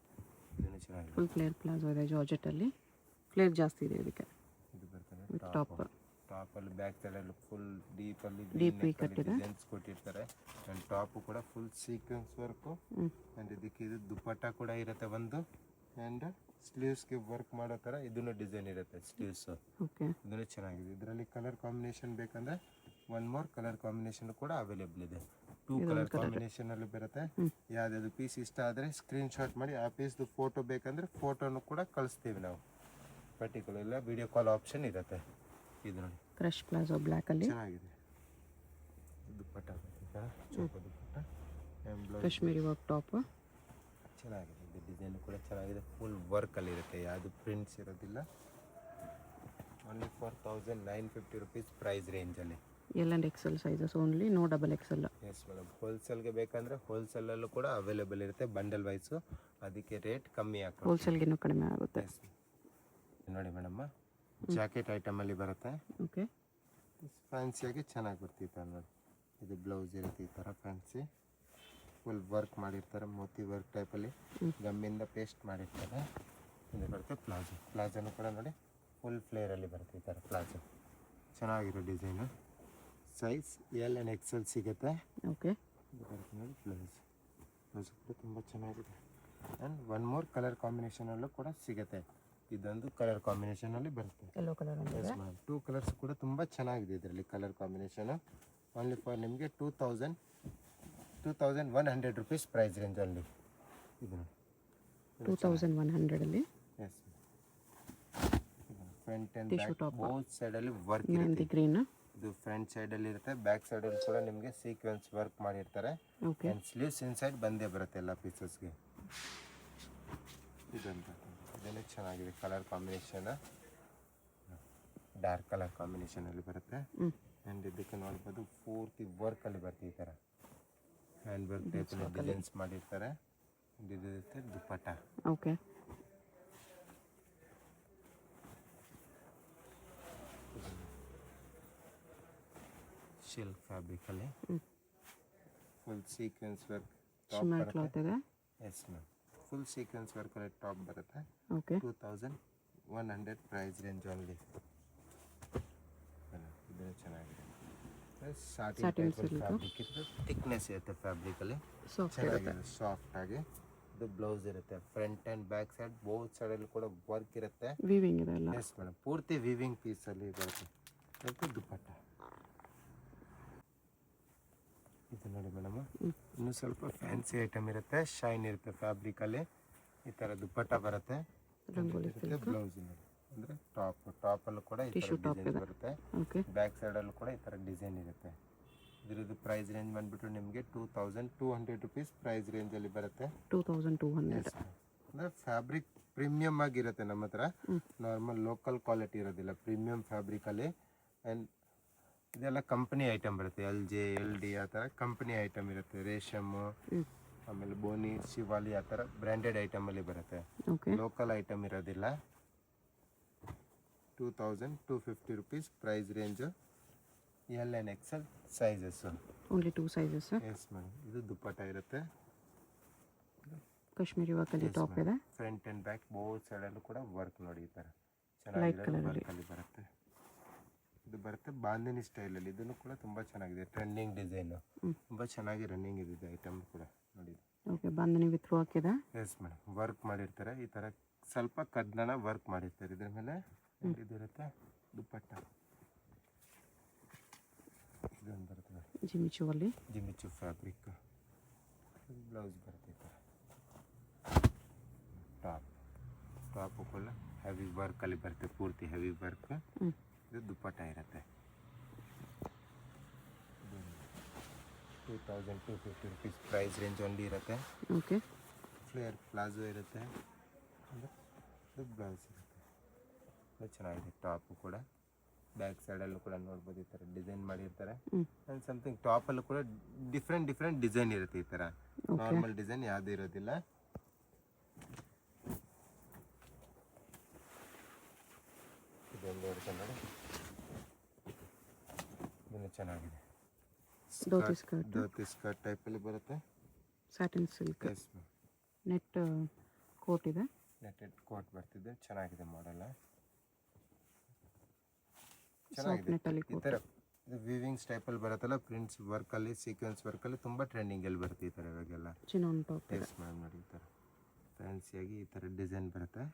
[SPEAKER 1] ಇದನ್ನು ಚೆನ್ನಾಗಿದೆ.
[SPEAKER 2] ಫುಲ್ ಫ್ಲೇರ್ ಪ್ಲಾಜೋ ಇದೆ ಜಾರ್ಜೆಟಲ್ಲಿ. ಫ್ಲೇರ್ ಜಾಸ್ತಿ ಇದೆ ಇದಕ್ಕೆ.
[SPEAKER 1] ಇದು ಬರ್ತದೆ
[SPEAKER 2] ಟಾಪ್
[SPEAKER 1] ಟಾಪಲ್ಲಿ ಬ್ಯಾಕ್ ಸೈಡಲ್ಲಿ ಫುಲ್ ಡೀಪಲ್ಲಿ
[SPEAKER 2] ಕಟ್ಟಿದೆ.
[SPEAKER 1] ಡಿಸೈನ್ಸ್ ಕೊಟ್ಟಿರ್ತಾರೆ. ಆ್ಯಂಡ್ ಟಾಪು ಕೂಡ ಫುಲ್ ಸೀಕ್ವೆನ್ಸ್ ವರ್ಕು. ಆ್ಯಂಡ್ ಇದಕ್ಕೆ ಇದು ದುಪ್ಪಟ್ಟ ಕೂಡ ಇರುತ್ತೆ ಒಂದು. ಆ್ಯಂಡ್ ಸ್ಲೀವ್ಸ್ಗೆ ವರ್ಕ್ ಮಾಡೋ ಥರ ಇದನ್ನು ಡಿಸೈನ್ ಇರುತ್ತೆ ಸ್ಲೀವ್ಸು.
[SPEAKER 2] ಓಕೆ,
[SPEAKER 1] ಇದನ್ನು ಚೆನ್ನಾಗಿದೆ. ಇದರಲ್ಲಿ ಕಲರ್ ಕಾಂಬಿನೇಷನ್ ಬೇಕಂದರೆ 1 more ಕಲರ್ ಕಾಂಬಿನೇಷನ್ ಕೂಡ ಅವೈಲೇಬಲ್ ಇದೆ. 2 ಕಲರ್ ಕಾಂಬಿನೇಷನಲ್ಲಿ ಬರುತ್ತೆ. ಯಾವುದಾದ್ರು ಪೀಸ್ ಇಷ್ಟ ಆದರೆ ಸ್ಕ್ರೀನ್ಶಾಟ್ ಮಾಡಿ, ಆ ಪೀಸ್ದು ಫೋಟೋ ಬೇಕಂದರೆ ಫೋಟೋನು ಕೂಡ ಕಳಿಸ್ತೀವಿ ನಾವು. ಪರ್ಟಿಕ್ಯುಲರ್ ಇಲ್ಲ, ವಿಡಿಯೋ ಕಾಲ್ ಆಪ್ಷನ್ ಇರುತ್ತೆ. ಇದು ನೋಡಿ
[SPEAKER 2] ಕ್ರಶ್ ಪ್ಲಾಜೋ ಬ್ಲ್ಯಾಕಲ್ಲಿ
[SPEAKER 1] ಚೆನ್ನಾಗಿದೆ. ದುಪ್ಪಟ್ಟ ಚೋಕೋ ದುಪ್ಪಟ್ಟ,
[SPEAKER 2] ಕಾಶ್ಮೀರಿ ವರ್ಕ್ ಟಾಪ್
[SPEAKER 1] ಚೆನ್ನಾಗಿದೆ. ಇದು ಡಿಸೈನು ಕೂಡ ಚೆನ್ನಾಗಿದೆ, ಫುಲ್ ವರ್ಕಲ್ಲಿ ಇರುತ್ತೆ, ಯಾವುದು ಪ್ರಿಂಟ್ಸ್ ಇರೋದಿಲ್ಲ. ಓನ್ಲಿ ಫಾರ್ 1950 ರುಪೀಸ್ ಪ್ರೈಸ್ ರೇಂಜಲ್ಲಿ.
[SPEAKER 2] L and XL sizes only, no double XL.
[SPEAKER 1] Yes madam, ಹೋಲ್ಸೇಲ್ಗೆ ಬೇಕಂದರೆ ಹೋಲ್ಸೇಲಲ್ಲೂ ಕೂಡ ಅವೈಲೇಬಲ್ ಇರುತ್ತೆ, ಬಂಡಲ್ ವೈಸು. ಅದಕ್ಕೆ ರೇಟ್ ಕಮ್ಮಿ ಆಗ್ತದೆ,
[SPEAKER 2] ಹೋಲ್ಸೇಲ್ಗೆ ಇನ್ನೂ ಕಡಿಮೆ ಆಗುತ್ತೆ.
[SPEAKER 1] ಎಸ್ ನೋಡಿ ಮೇಡಮ್ಮ, ಜಾಕೆಟ್ ಐಟಮಲ್ಲಿ ಬರುತ್ತೆ.
[SPEAKER 2] ಓಕೆ,
[SPEAKER 1] ಫ್ಯಾನ್ಸಿಯಾಗಿ ಚೆನ್ನಾಗಿ ಬರ್ತಿತ್ತು ನೋಡಿ. ಇದು ಬ್ಲೌಸ್ ಇರುತ್ತೆ ಈ ಥರ ಫ್ಯಾನ್ಸಿ, ಫುಲ್ ವರ್ಕ್ ಮಾಡಿರ್ತಾರೆ, ಮೋತಿ ವರ್ಕ್ ಟೈಪಲ್ಲಿ ಗಮ್ಮಿಂದ ಪೇಸ್ಟ್ ಮಾಡಿರ್ತಾರೆ. ಇದು ಬರುತ್ತೆ ಪ್ಲಾಜೋನು ಕೂಡ ನೋಡಿ ಫುಲ್ ಫ್ಲೇರಲ್ಲಿ ಬರುತ್ತೆ ಈ ಥರ ಪ್ಲಾಜೋ. ಚೆನ್ನಾಗಿರೋ design. Size L and XL ಸಿಗುತ್ತೆ.
[SPEAKER 2] ಓಕೆ,
[SPEAKER 1] ಇದು ಬರುತ್ತೆ ನೋಡಿ ಬ್ಲೌಸ್ ಕೂಡ ತುಂಬ ಚೆನ್ನಾಗಿದೆ. ಆ್ಯಂಡ್ 1 more ಕಲರ್ ಕಾಂಬಿನೇಷನಲ್ಲೂ ಕೂಡ ಸಿಗುತ್ತೆ. ಇದೊಂದು ಕಲರ್ ಕಾಂಬಿನೇಷನಲ್ಲಿ ಬರುತ್ತೆ.
[SPEAKER 2] ಯೆಲ್ಲೋ ಕಲರ್ ಅಂತ ಇದೆ.
[SPEAKER 1] 2 ಕಲರ್ಸ್ ಕೂಡ ತುಂಬ ಚೆನ್ನಾಗಿದೆ ಇದರಲ್ಲಿ ಕಲರ್ ಕಾಂಬಿನೇಷನು. ಓನ್ಲಿ ಫಾರ್ ನಿಮಗೆ 2100 ರುಪೀಸ್ ಪ್ರೈಸ್ ರೇಂಜ್ ಅಲ್ಲಿ. ಇದು
[SPEAKER 2] 2100 ಅಲ್ಲಿ.
[SPEAKER 1] Yes, front and back both ಸೈಡಲ್ಲಿ ವರ್ಕ್ ಇರುತ್ತೆ.
[SPEAKER 2] ಗ್ರೀನ್
[SPEAKER 1] ಇದು ಫ್ರಂಟ್ ಸೈಡಲ್ಲಿ ಇರುತ್ತೆ, ಬ್ಯಾಕ್ ಸೈಡಲ್ಲಿ ಕೂಡ ನಿಮಗೆ ಸೀಕ್ವೆನ್ಸ್ ವರ್ಕ್ ಮಾಡಿರ್ತಾರೆ.
[SPEAKER 2] ಓಕೆ
[SPEAKER 1] ಆ್ಯಂಡ್ ಸ್ಲೀವ್ಸ್ ಇನ್ಸೈಡ್ ಬಂದೇ ಬರುತ್ತೆ ಎಲ್ಲ ಪೀಸಸ್ಗೆ. ಇದೊಂದು ಇದನ್ನೇ ಚೆನ್ನಾಗಿದೆ ಕಲರ್ ಕಾಂಬಿನೇಷನ್, ಡಾರ್ಕ್ ಕಲರ್ ಕಾಂಬಿನೇಷನಲ್ಲಿ ಬರುತ್ತೆ. ಆ್ಯಂಡ್ ಇದಕ್ಕೆ ನೋಡ್ಬೋದು ಪೂರ್ತಿ ವರ್ಕಲ್ಲಿ ಬರುತ್ತೆ ಈ ಥರ ಹ್ಯಾಂಡ್ ವರ್ಕ್ ಟೈಪಲ್ಲಿ ಡಿಸೈನ್ಸ್ ಮಾಡಿರ್ತಾರೆ. ಇದಿರುತ್ತೆ ದುಪ್ಪಟ್ಟ.
[SPEAKER 2] ಓಕೆ
[SPEAKER 1] ಸಿಲ್ಕ್ ಫ್ಯಾಬ್ರಿಕಲ್ಲಿ full sequence work top
[SPEAKER 2] shimmer
[SPEAKER 1] ಬರುತ್ತೆ.
[SPEAKER 2] ಕ್ಲಾತ್ ಇದೆ.
[SPEAKER 1] ಎಸ್ ಮ್ಯಾಮ್, ಫುಲ್ ಸೀಕ್ವೆನ್ಸ್ ವರ್ಕಲ್ಲಿ ಟಾಪ್ ಬರುತ್ತೆ.
[SPEAKER 2] Okay
[SPEAKER 1] 2100 price range only. ಇದು ಚೆನ್ನಾಗಿದೆ. ಸಾಟಿನ್
[SPEAKER 2] Satin
[SPEAKER 1] ಟೈಪಲ್ಲಿ
[SPEAKER 2] silk.
[SPEAKER 1] ಫ್ಯಾಬ್ರಿಕ್ ಇರುತ್ತೆ, ಥಿಕ್ನೆಸ್ ಇರುತ್ತೆ ಫ್ಯಾಬ್ರಿಕಲ್ಲಿ,
[SPEAKER 2] ಸಾಫ್ಟ್ ಇರುತ್ತೆ.
[SPEAKER 1] ಚೆನ್ನಾಗಿದೆ ಸಾಫ್ಟ್ ಆಗಿ. ಇದು ಬ್ಲೌಸ್ ಇರುತ್ತೆ, front and back side both ಸೈಡಲ್ಲಿ ಕೂಡ ವರ್ಕ್ ಇರುತ್ತೆ.
[SPEAKER 2] ವೀವಿಂಗ್ ಇದೆ ಎಲ್ಲ.
[SPEAKER 1] ಎಸ್ ಮೇಡಮ್, ಪೂರ್ತಿ ವಿವಿಂಗ್ ಪೀಸಲ್ಲಿ ಬರುತ್ತೆ. ಮತ್ತು ದುಪ್ಪಟ್ಟ ಇದು ನೋಡಿ ಮೇಡಮ್, ಇನ್ನು ಸ್ವಲ್ಪ ಫ್ಯಾನ್ಸಿ ಐಟಮ್ ಇರುತ್ತೆ, ಶೈನ್ ಇರುತ್ತೆ ಫ್ಯಾಬ್ರಿಕಲ್ಲಿ. ಈ ಥರ ದುಪ್ಪಟ್ಟ ಬರುತ್ತೆ,
[SPEAKER 2] ರಂಗೋಲಿ
[SPEAKER 1] ಬ್ಲೌಸ್ ಅಂದರೆ ಟಾಪಲ್ಲೂ ಕೂಡ ಈ ಥರ ಡಿಸೈನ್ ಬರುತ್ತೆ.
[SPEAKER 2] ಓಕೆ
[SPEAKER 1] ಬ್ಯಾಕ್ ಸೈಡಲ್ಲೂ ಕೂಡ ಈ ಥರ ಡಿಸೈನ್ ಇರುತ್ತೆ. ಇದ್ರದ್ದು ಪ್ರೈಸ್ ರೇಂಜ್ ಬಂದುಬಿಟ್ಟು ನಿಮಗೆ 2200 ರುಪೀಸ್ ಪ್ರೈಸ್ ರೇಂಜಲ್ಲಿ ಬರುತ್ತೆ.
[SPEAKER 2] 2200.
[SPEAKER 1] ಅಂದರೆ ಫ್ಯಾಬ್ರಿಕ್ ಪ್ರೀಮಿಯಮ್ ಆಗಿರುತ್ತೆ ನಮ್ಮ ಹತ್ರ, ನಾರ್ಮಲ್ ಲೋಕಲ್ ಕ್ವಾಲಿಟಿ ಇರೋದಿಲ್ಲ, ಪ್ರೀಮಿಯಮ್ ಫ್ಯಾಬ್ರಿಕಲ್ಲಿ. ಆ್ಯಂಡ್ ಇದೆಲ್ಲ ಕಂಪ್ನಿ ಐಟಮ್ ಬರುತ್ತೆ, LG LD ಆ ಥರ ಕಂಪ್ನಿ ಐಟಮ್ ಇರುತ್ತೆ. ರೇಷಮ್ಮು, ಆಮೇಲೆ ಬೋನಿ, ಶಿವಾಲಿ ಆ ಥರ ಬ್ರ್ಯಾಂಡೆಡ್ ಐಟಮಲ್ಲಿ ಬರುತ್ತೆ,
[SPEAKER 2] ಓಕೆ
[SPEAKER 1] ಲೋಕಲ್ ಐಟಮ್ ಇರೋದಿಲ್ಲ. 2250 rupees price range. L and XL sizes.
[SPEAKER 2] Only 2 sizes.
[SPEAKER 1] Yes madam, ಇದು ದುಪ್ಪಟ್ಟ ಇರುತ್ತೆ.
[SPEAKER 2] ಕಾಶ್ಮೀರಿ ವರ್ಕಲ್ಲಿ ಟಾಪ್ ಇದೆ.
[SPEAKER 1] ಫ್ರಂಟ್ ಆ್ಯಂಡ್ ಬ್ಯಾಕ್ ಬೋತ್ ಸೈಡಲ್ಲೂ ಕೂಡ ವರ್ಕ್ ನೋಡಿ ಈ ಥರ
[SPEAKER 2] ಲೈಟ್
[SPEAKER 1] ಚೆನ್ನಾಗಿರೋ
[SPEAKER 2] ಕಲರಲ್ಲಿ
[SPEAKER 1] ವರ್ಕಲ್ಲಿ ಬರುತ್ತೆ. ಇದು ಬರುತ್ತೆ ಬಾಂದಿನಿ ಸ್ಟೈಲಲ್ಲಿ, ಇದನ್ನು ಕೂಡ ತುಂಬ ಚೆನ್ನಾಗಿದೆ, ಟ್ರೆಂಡಿಂಗ್ ಡಿಸೈನು, ತುಂಬ ಚೆನ್ನಾಗಿ ರನ್ನಿಂಗ್ ಇದೆ ಐಟಮ್ ಕೂಡ ನೋಡಿ.
[SPEAKER 2] ಓಕೆ ಬಾಂಧನಿ ವಿತ್ ವರ್ಕ್ ಇದೆ.
[SPEAKER 1] ಎಸ್ ಮೇಡಮ್, ವರ್ಕ್ ಮಾಡಿರ್ತಾರೆ ಈ ಥರ ಸ್ವಲ್ಪ ಕಡ್ಡನ ವರ್ಕ್ ಮಾಡಿರ್ತಾರೆ ಇದ್ರ ಮೇಲೆ. ಇದಿರುತ್ತೆ ದುಪ್ಪಟ್ಟ, ಇದೊಂದು ಬರುತ್ತೆ
[SPEAKER 2] ಜಿಮಿಚುವಲ್ಲಿ.
[SPEAKER 1] ಜಿಮಿಚು ಫ್ಯಾಬ್ರಿಕ್. ಬ್ಲೌಸ್ ಬರುತ್ತೆ ಈ ಥರ. ಟಾಪು ಕೂಡ ಹೆವಿ ವರ್ಕಲ್ಲಿ ಬರುತ್ತೆ, ಪೂರ್ತಿ ಹೆವಿ ವರ್ಕ್. ಇದು ದುಪ್ಪಟ್ಟ ಇರುತ್ತೆ. 2250 ರುಪೀಸ್ ಪ್ರೈಸ್ ರೇಂಜ್ ಓನ್ಲಿ ಇರುತ್ತೆ.
[SPEAKER 2] ಓಕೆ
[SPEAKER 1] ಫ್ಲೇರ್ ಪ್ಲಾಜೋ ಇರುತ್ತೆ, ಇದು ಬ್ಲೌಸ್ ಇರುತ್ತೆ. ಇದು ಚೆನ್ನಾಗಿದೆ ಟಾಪು ಕೂಡ. ಬ್ಯಾಕ್ ಸೈಡಲ್ಲೂ ಕೂಡ ನೋಡ್ಬೋದು ಈ ಥರ ಡಿಸೈನ್ ಮಾಡಿರ್ತಾರೆ. ಆ್ಯಂಡ್ ಸಮಥಿಂಗ್ ಟಾಪಲ್ಲೂ ಕೂಡ ಡಿಫ್ರೆಂಟ್ ಡಿಸೈನ್ ಇರುತ್ತೆ ಈ ಥರ, ನಾರ್ಮಲ್ ಡಿಸೈನ್ ಯಾವುದೂ ಇರೋದಿಲ್ಲ. ಇದೊಂದು ಇರುತ್ತೆ ನೋಡಿ, ಇದನ್ನು ಚೆನ್ನಾಗಿದೆ.
[SPEAKER 2] ಧೋತಿ
[SPEAKER 1] ಸ್ಕರ್ಟ್ ಟೈಪಲ್ಲಿ ಬರುತ್ತೆ.
[SPEAKER 2] Satin silk
[SPEAKER 1] yes ma'am,
[SPEAKER 2] net coat ಇದೆ.
[SPEAKER 1] ನೆಟೆಡ್ ಕೋಟ್ ಬರ್ತಿದೆ, ಚೆನ್ನಾಗಿದೆ ಮಾಡೆಲ್ಲ,
[SPEAKER 2] ಸಾಫ್ಟ್ ನೆಟ್ಟಲ್ಲಿ
[SPEAKER 1] ಈ ಥರ. ಇದು ವಿವಿಂಗ್ಸ್ ಟೈಪಲ್ಲಿ ಬರುತ್ತಲ್ಲ, ಪ್ರಿಂಟ್ಸ್ ವರ್ಕಲ್ಲಿ, ಸೀಕ್ವೆನ್ಸ್ ವರ್ಕಲ್ಲಿ ತುಂಬ ಟ್ರೆಂಡಿಂಗಲ್ಲಿ ಬರುತ್ತೆ ಈ ಥರ ಇವಾಗೆಲ್ಲ.
[SPEAKER 2] ಚಿನ್ನೋನ್ ಟಾಪ್ ಇದೆ.
[SPEAKER 1] ಎಸ್ ಮೇಡಮ್ ನೋಡಿ, ಈ ಥರ ಫ್ಯಾನ್ಸಿಯಾಗಿ ಈ ಥರ ಡಿಸೈನ್ ಬರುತ್ತೆ.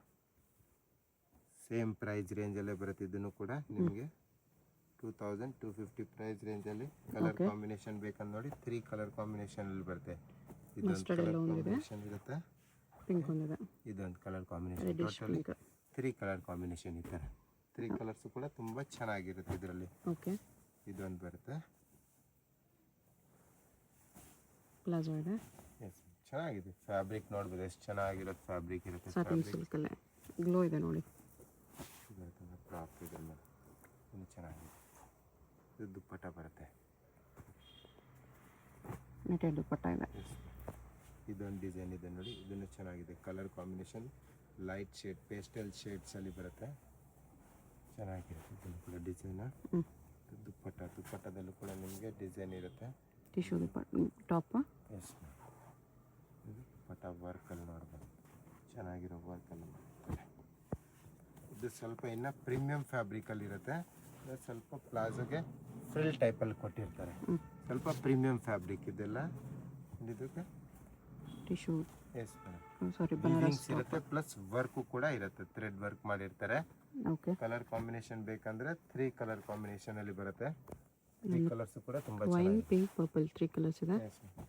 [SPEAKER 1] ಸೇಮ್ ಪ್ರೈಸ್ ರೇಂಜಲ್ಲೇ ಬರುತ್ತೆ ಇದನ್ನು ಕೂಡ ನಿಮಗೆ. 2250 ಪ್ರೈಸ್ ರೇಂಜಲ್ಲಿ. ಕಲರ್ ಕಾಂಬಿನೇಷನ್ ಬೇಕಂತ ನೋಡಿ 3 ಕಲರ್ ಕಾಂಬಿನೇಷನಲ್ಲಿ ಬರುತ್ತೆ. ಇದೊಂದು ಕಲರ್ ಕಾಂಬಿನೇಷನ್ ಇರುತ್ತೆ,
[SPEAKER 2] ಪಿಂಕ್ ಒಂದಿದೆ,
[SPEAKER 1] ಇದೊಂದು colour combination, totally 3 colour combination ಈ ಥರ. 3 ಕಲರ್ಸು ಕೂಡ ತುಂಬ ಚೆನ್ನಾಗಿರುತ್ತೆ ಇದರಲ್ಲಿ.
[SPEAKER 2] ಓಕೆ
[SPEAKER 1] ಇದೊಂದು ಬರುತ್ತೆ.
[SPEAKER 2] ಪ್ಲಾಜೋ ಇದೆ.
[SPEAKER 1] ಎಸ್, ಚೆನ್ನಾಗಿದೆ ಫ್ಯಾಬ್ರಿಕ್, ನೋಡ್ಬೋದು ಎಷ್ಟು ಚೆನ್ನಾಗಿರೋದು ಫ್ಯಾಬ್ರಿಕ್ ಇರುತ್ತೆ.
[SPEAKER 2] ಸಾಟಿನ್ ಸಿಲ್ಕಲ್ಲೇ ಗ್ಲೋ ಇದೆ ನೋಡಿ.
[SPEAKER 1] ಬರುತ್ತೆ ಟಾಪ್ ಇದೆ ಮೇಲೆ, ಇದು ಚೆನ್ನಾಗಿದೆ. ಇದು ದುಪ್ಪಟ್ಟ ಬರುತ್ತೆ,
[SPEAKER 2] ನೆಟೆಡ್ ದುಪ್ಪಟ್ಟ ಇದೆ.
[SPEAKER 1] ಎಸ್, ಇದೊಂದು ಡಿಸೈನ್ ಇದೆ ನೋಡಿ, ಇದನ್ನು ಚೆನ್ನಾಗಿದೆ. Colour combination light shade, pastel ಶೇಡ್ಸಲ್ಲಿ ಬರುತ್ತೆ, ಚೆನ್ನಾಗಿರುತ್ತೆ. ಇದನ್ನು ಕೂಡ ಡಿಸೈನು. ದುಪ್ಪಟ್ಟದಲ್ಲೂ ಕೂಡ ನಿಮಗೆ ಡಿಸೈನ್ ಇರುತ್ತೆ.
[SPEAKER 2] Tissue top.
[SPEAKER 1] ಎಸ್, ಇದು ದುಪ್ಪಟ್ಟ ವರ್ಕಲ್ಲಿ ನೋಡ್ಬೋದು, ಚೆನ್ನಾಗಿರೋ ವರ್ಕಲ್ಲಿ ಮಾಡ್ತಾರೆ. ಇದು ಸ್ವಲ್ಪ ಇನ್ನು ಪ್ರೀಮಿಯಂ ಫ್ಯಾಬ್ರಿಕಲ್ಲಿ ಇರುತ್ತೆ. ಇದು ಸ್ವಲ್ಪ ಪ್ಲಾಜೋಗೆ ಫ್ರಿಲ್ ಟೈಪಲ್ಲಿ ಕೊಟ್ಟಿರ್ತಾರೆ, ಸ್ವಲ್ಪ ಪ್ರೀಮಿಯಂ ಫ್ಯಾಬ್ರಿಕ್ ಇದೆಲ್ಲ. ಇದಕ್ಕೆ
[SPEAKER 2] ಟಿಶ್ಯೂ,
[SPEAKER 1] ಎಸ್
[SPEAKER 2] ಸಾರಿ
[SPEAKER 1] ಬನಾರಸ್ ಇರುತ್ತೆ, ಪ್ಲಸ್ ವರ್ಕು ಕೂಡ ಇರುತ್ತೆ, ಥ್ರೆಡ್ ವರ್ಕ್ ಮಾಡಿರ್ತಾರೆ.
[SPEAKER 2] ಓಕೆ
[SPEAKER 1] ಕಲರ್ ಕಾಂಬಿನೇಷನ್ ಬೇಕಂದ್ರೆ 3 ಕಲರ್ ಕಾಂಬಿನೇಷನ್ ಅಲ್ಲಿ ಬರುತ್ತೆ. 3 ಕಲರ್ಸ್ ಕೂಡ ತುಂಬಾ
[SPEAKER 2] ವೈನ್,
[SPEAKER 1] ಚೆನ್ನಾಗಿದೆ.
[SPEAKER 2] ಪಿಂಕ್, ಪರ್ಪಲ್ 3 ಕಲರ್ಸ್ ಇದೆ.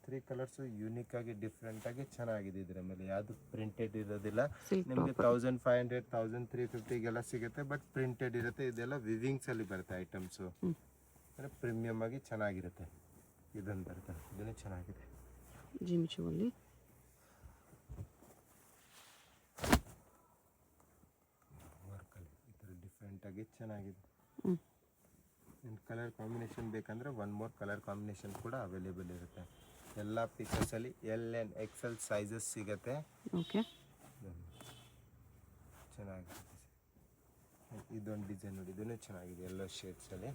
[SPEAKER 1] 3 ಕಲರ್ಸ್ ಯೂನಿಕ್ ಆಗಿ ಡಿಫ್ರೆಂಟ್ ಆಗಿ ಚೆನ್ನಾಗಿದೆ. ಇದರ ಮೇಲೆ ಯಾವುದು ಪ್ರಿಂಟೆಡ್ ಇರೋದಿಲ್ಲ.
[SPEAKER 2] Silk
[SPEAKER 1] ನಿಮಗೆ 1500 1350 ಗೆಲ್ಲ ಸಿಗುತ್ತೆ, ಬಟ್ ಪ್ರಿಂಟೆಡ್ ಇರುತ್ತೆ. ಇದೆಲ್ಲ ವಿವಿಂಗ್ಸ್ ಅಲ್ಲಿ ಬರುತ್ತೆ ಐಟಮ್ಸು. ಅಂದರೆ ಪ್ರೀಮಿಯಮ್ ಆಗಿ ಚೆನ್ನಾಗಿರುತ್ತೆ. ಇದೊಂದು ಬರುತ್ತೆ, ಇದನ್ನು ಚೆನ್ನಾಗಿದೆ.
[SPEAKER 2] ಜಿಮಿಚುವಲ್ಲಿ
[SPEAKER 1] ವರ್ಕಲ್ಲಿ ಈ ಥರ ಡಿಫ್ರೆಂಟಾಗಿ ಚೆನ್ನಾಗಿದೆ.
[SPEAKER 2] ಹ್ಞೂ
[SPEAKER 1] ಇನ್ನು ಕಲರ್ ಕಾಂಬಿನೇಷನ್ ಬೇಕಂದರೆ ಒನ್ ಮೋರ್ ಕಲರ್ ಕಾಂಬಿನೇಷನ್ ಕೂಡ ಅವೈಲೇಬಲ್ ಇರುತ್ತೆ. ಎಲ್ಲ ಪೀಸಸಲ್ಲಿ LN XL ಸೈಜಸ್ ಸಿಗುತ್ತೆ.
[SPEAKER 2] ಓಕೆ
[SPEAKER 1] ಚೆನ್ನಾಗಿರುತ್ತೆ. ಇದೊಂದು ಡಿಸೈನ್ ನೋಡಿ, ಇದನ್ನು ಚೆನ್ನಾಗಿದೆ. ಎಲ್ಲೋ ಶೇಡ್ಸಲ್ಲಿ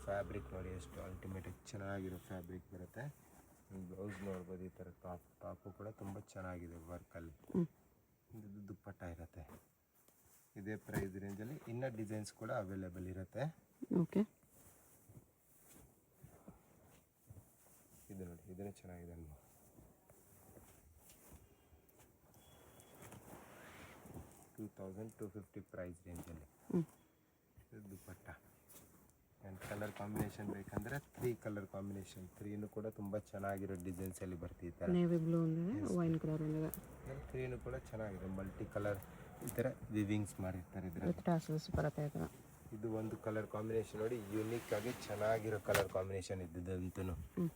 [SPEAKER 1] ಫ್ಯಾಬ್ರಿಕ್ ನೋಡಿ ಎಷ್ಟು ಅಲ್ಟಿಮೇಟಾಗಿ ಚೆನ್ನಾಗಿರೋ ಫ್ಯಾಬ್ರಿಕ್ ಬರುತ್ತೆ. ಬ್ಲೌಸ್ ನೋಡ್ಬೋದು, ಈ ಥರ ಟಾಪು ಕೂಡ ತುಂಬ ಚೆನ್ನಾಗಿದೆ ವರ್ಕಲ್ಲಿ.
[SPEAKER 2] ಹ್ಞೂ
[SPEAKER 1] ಇದು ದುಪ್ಪಟ್ಟ ಇರುತ್ತೆ. ಇದೇ ಪ್ರೈಸ್ ರೇಂಜಲ್ಲಿ ಇನ್ನೂ ಡಿಸೈನ್ಸ್ ಕೂಡ ಅವೈಲೇಬಲ್ ಇರುತ್ತೆ.
[SPEAKER 2] ಓಕೆ
[SPEAKER 1] ಇದು ನೋಡಿ, ಇದನ್ನು ಚೆನ್ನಾಗಿದೆ ಅಲ್ವಾ. $2,250 ಪ್ರೈಸ್ ರೇಂಜಲ್ಲಿ
[SPEAKER 2] ಹ್ಞೂ
[SPEAKER 1] ಇದು ದುಪ್ಪಟ್ಟ. ಆ್ಯಂಡ್ ಕಲರ್ ಕಾಂಬಿನೇಷನ್ ಬೇಕಂದರೆ 3 ಕಲರ್ ಕಾಂಬಿನೇಷನ್, 3 ಕೂಡ ತುಂಬ ಚೆನ್ನಾಗಿರೋ ಡಿಸೈನ್ಸಲ್ಲಿ ಬರ್ತಿರ್ತಾರೆ.
[SPEAKER 2] ನೇವಿ ಬ್ಲೂ ಒಂದಿದೆ, ವೈನ್ ಕಲರ್ ಒಂದಿದೆ.
[SPEAKER 1] 3 ಕೂಡ ಚೆನ್ನಾಗಿದೆ, ಮಲ್ಟಿ ಕಲರ್ ಈ ಥರ ವಿವಿಂಗ್ಸ್ ಮಾಡಿರ್ತಾರೆ ಇದರಲ್ಲಿ.
[SPEAKER 2] ವಿತ್ ಟಾಸಲ್ಸ್ ಬರುತ್ತೆ ಈ ಥರ.
[SPEAKER 1] ಇದು ಒಂದು ಕಲರ್ ಕಾಂಬಿನೇಷನ್ ನೋಡಿ, ಯೂನಿಕ್ ಆಗಿ ಚೆನ್ನಾಗಿರೋ ಕಲರ್ ಕಾಂಬಿನೇಷನ್ ಇದ್ದಿದ್ದಂತೂ.
[SPEAKER 2] ಹ್ಞೂ